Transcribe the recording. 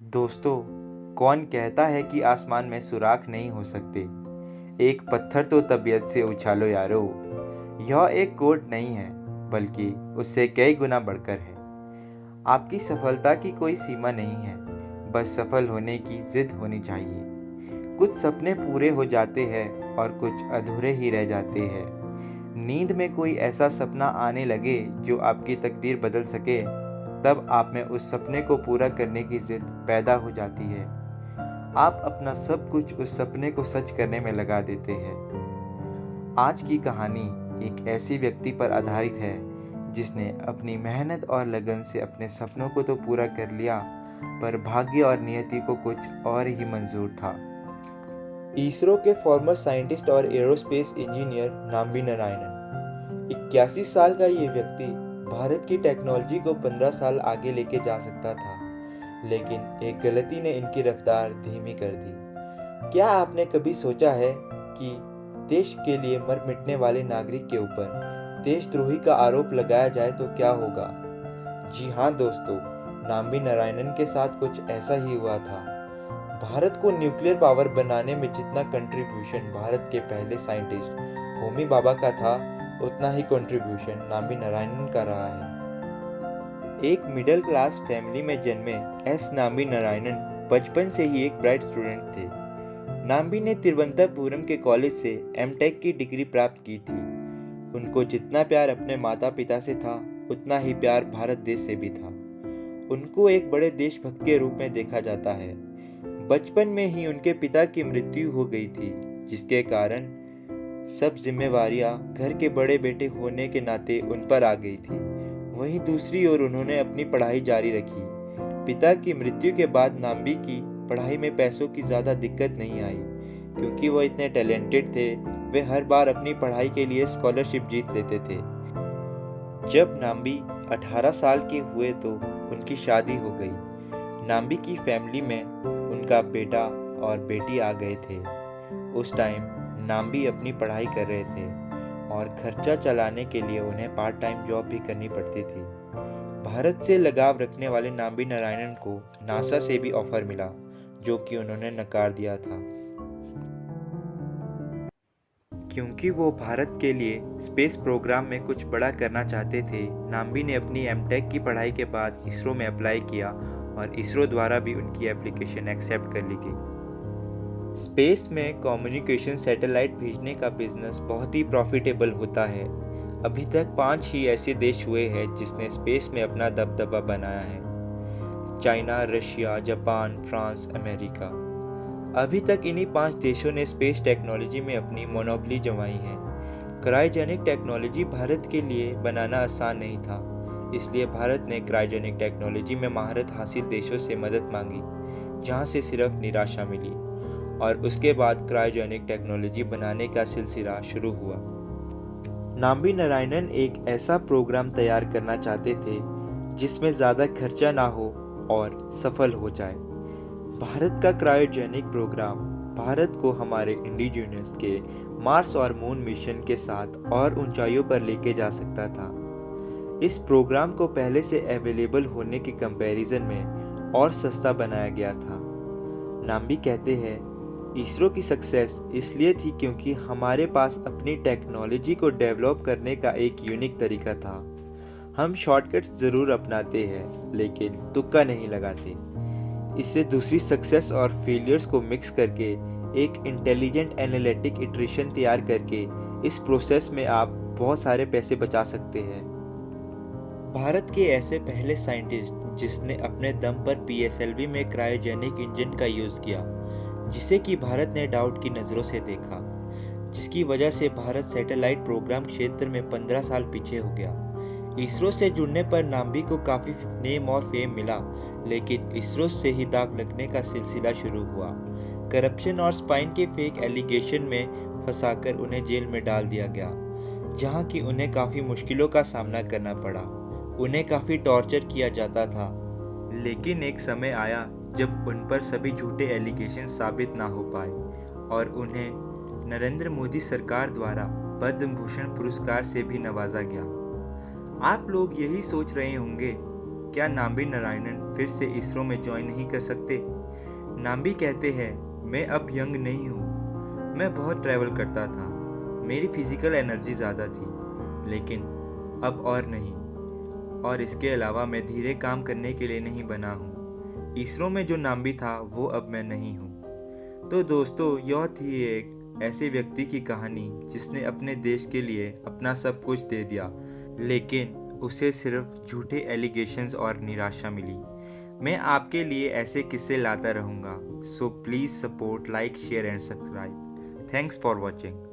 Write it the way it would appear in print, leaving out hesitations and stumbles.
दोस्तों, कौन कहता है कि आसमान में सुराख नहीं हो सकते? एक पत्थर तो तबीयत से उछालो यारो। यह एक कोड नहीं है, बल्कि उससे कई गुना बढ़कर है। आपकी सफलता की कोई सीमा नहीं है, बस सफल होने की जिद होनी चाहिए। कुछ सपने पूरे हो जाते हैं और कुछ अधूरे ही रह जाते हैं। नींद में कोई ऐसा सपना आने लगे जो आपकी तकदीर बदल सके, तब आप में उस सपने को पूरा करने की जिद पैदा हो जाती है। आप अपना सब कुछ उस सपने को सच करने में लगा देते हैं। आज की कहानी एक ऐसी व्यक्ति पर आधारित है जिसने अपनी मेहनत और लगन से अपने सपनों को तो पूरा कर लिया, पर भाग्य और नियति को कुछ और ही मंजूर था। इसरो के फॉर्मर साइंटिस्ट और एरोस्पेस इंजीनियर नाम्बी नारायणन, 81 साल का ये व्यक्ति भारत की टेक्नोलॉजी को 15 साल आगे लेके जा सकता था, लेकिन एक गलती ने इनकी रफ्तार धीमी कर दी। क्या आपने कभी सोचा है कि देश के लिए मर मिटने वाले नागरिक के ऊपर देशद्रोही का आरोप लगाया जाए तो क्या होगा? जी हाँ दोस्तों, नाम्बी नारायणन के साथ कुछ ऐसा ही हुआ था। भारत को न्यूक्लियर पावर बनाने में जितना कंट्रीब्यूशन भारत के पहले साइंटिस्ट होमी भाभा का था, उतना ही कंट्रीब्यूशन नाम्बी नारायणन का रहा है। एक मिडिल क्लास फैमिली में जन्मे नाम्बी नारायणन बचपन से ही एक ब्राइट स्टूडेंट थे। नाम्बी ने तिरुवनंतपुरम के कॉलेज से एमटेक की डिग्री प्राप्त की थी। उनको जितना प्यार अपने माता पिता से था, उतना ही प्यार भारत देश से भी था। उनको एक बड़े देशभक्त के रूप में देखा जाता है। बचपन में ही उनके पिता की मृत्यु हो गई थी, जिसके कारण सब जिम्मेवारियां घर के बड़े बेटे होने के नाते उन पर आ गई थी। वहीं दूसरी ओर उन्होंने अपनी पढ़ाई जारी रखी। पिता की मृत्यु के बाद नाम्बी की पढ़ाई में पैसों की ज़्यादा दिक्कत नहीं आई, क्योंकि वो इतने टैलेंटेड थे। वे हर बार अपनी पढ़ाई के लिए स्कॉलरशिप जीत लेते थे। जब नाम्बी 18 साल के हुए तो उनकी शादी हो गई। नाम्बी की फैमिली में उनका बेटा और बेटी आ गए थे। उस टाइम नाम्बी अपनी पढ़ाई कर रहे थे और खर्चा चलाने के लिए उन्हें पार्ट टाइम जॉब भी करनी पड़ती थी। भारत से लगाव रखने वाले नाम्बी नारायणन को नासा से भी ऑफर मिला, जो कि उन्होंने नकार दिया था, क्योंकि वो भारत के लिए स्पेस प्रोग्राम में कुछ बड़ा करना चाहते थे। नाम्बी ने अपनी एमटेक की पढ़ाई के बाद इसरो में अप्लाई किया और इसरो द्वारा भी उनकी एप्लीकेशन एक्सेप्ट कर ली गई। स्पेस में कम्युनिकेशन सैटेलाइट भेजने का बिजनेस बहुत ही प्रॉफिटेबल होता है। अभी तक 5 ही ऐसे देश हुए हैं जिसने स्पेस में अपना दबदबा बनाया है: China, Russia, Japan, France, America. अभी तक इन्हीं 5 देशों ने स्पेस टेक्नोलॉजी में अपनी मोनोपोली जमाई है। क्रायोजेनिक टेक्नोलॉजी भारत के लिए बनाना आसान नहीं था, इसलिए भारत ने क्रायोजेनिक टेक्नोलॉजी में महारत हासिल देशों से मदद मांगी, जहां से सिर्फ निराशा मिली। और उसके बाद क्रायोजेनिक टेक्नोलॉजी बनाने का सिलसिला शुरू हुआ। नाम्बी नारायणन एक ऐसा प्रोग्राम तैयार करना चाहते थे जिसमें ज़्यादा खर्चा ना हो और सफल हो जाए। भारत का क्रायोजेनिक प्रोग्राम भारत को हमारे इंडिजिनस के मार्स और मून मिशन के साथ और ऊंचाइयों पर लेके जा सकता था। इस प्रोग्राम को पहले से अवेलेबल होने के कंपैरिजन में और सस्ता बनाया गया था। नाम्बी कहते हैं, इसरो की सक्सेस इसलिए थी क्योंकि हमारे पास अपनी टेक्नोलॉजी को डेवलप करने का एक यूनिक तरीका था। हम शॉर्टकट्स ज़रूर अपनाते हैं, लेकिन तुक्का नहीं लगाते। इससे दूसरी सक्सेस और फेलियर्स को मिक्स करके एक इंटेलिजेंट एनालिटिक इटरेशन तैयार करके इस प्रोसेस में आप बहुत सारे पैसे बचा सकते हैं। भारत के ऐसे पहले साइंटिस्ट जिसने अपने दम पर पीएसएलवी में क्रायोजेनिक इंजन का यूज़ किया, जिसे कि भारत ने डाउट की नज़रों से देखा, जिसकी वजह से भारत सैटेलाइट प्रोग्राम क्षेत्र में 15 साल पीछे हो गया। इसरो से जुड़ने पर नाम्बी को काफ़ी नेम और फेम मिला, लेकिन इसरो से ही दाग लगने का सिलसिला शुरू हुआ। करप्शन और स्पाइन के फेक एलिगेशन में फंसाकर उन्हें जेल में डाल दिया गया, जहां कि उन्हें काफ़ी मुश्किलों का सामना करना पड़ा। उन्हें काफ़ी टॉर्चर किया जाता था, लेकिन एक समय आया जब उन पर सभी झूठे एलिगेशन साबित ना हो पाए और उन्हें नरेंद्र मोदी सरकार द्वारा पद्म भूषण पुरस्कार से भी नवाजा गया। आप लोग यही सोच रहे होंगे क्या नाम्बी नारायणन फिर से इसरो में ज्वाइन नहीं कर सकते? नाम्बी कहते हैं, मैं अब यंग नहीं हूँ। मैं बहुत ट्रैवल करता था, मेरी फिजिकल एनर्जी ज़्यादा थी, लेकिन अब और नहीं। और इसके अलावा मैं धीरे काम करने के लिए नहीं बना हूँ। इसरो में जो नाम्बी था वो अब मैं नहीं हूँ। तो दोस्तों, यह थी एक ऐसे व्यक्ति की कहानी जिसने अपने देश के लिए अपना सब कुछ दे दिया, लेकिन उसे सिर्फ झूठे एलिगेशंस और निराशा मिली। मैं आपके लिए ऐसे किस्से लाता रहूँगा। So please support, like, share and subscribe. Thanks for watching.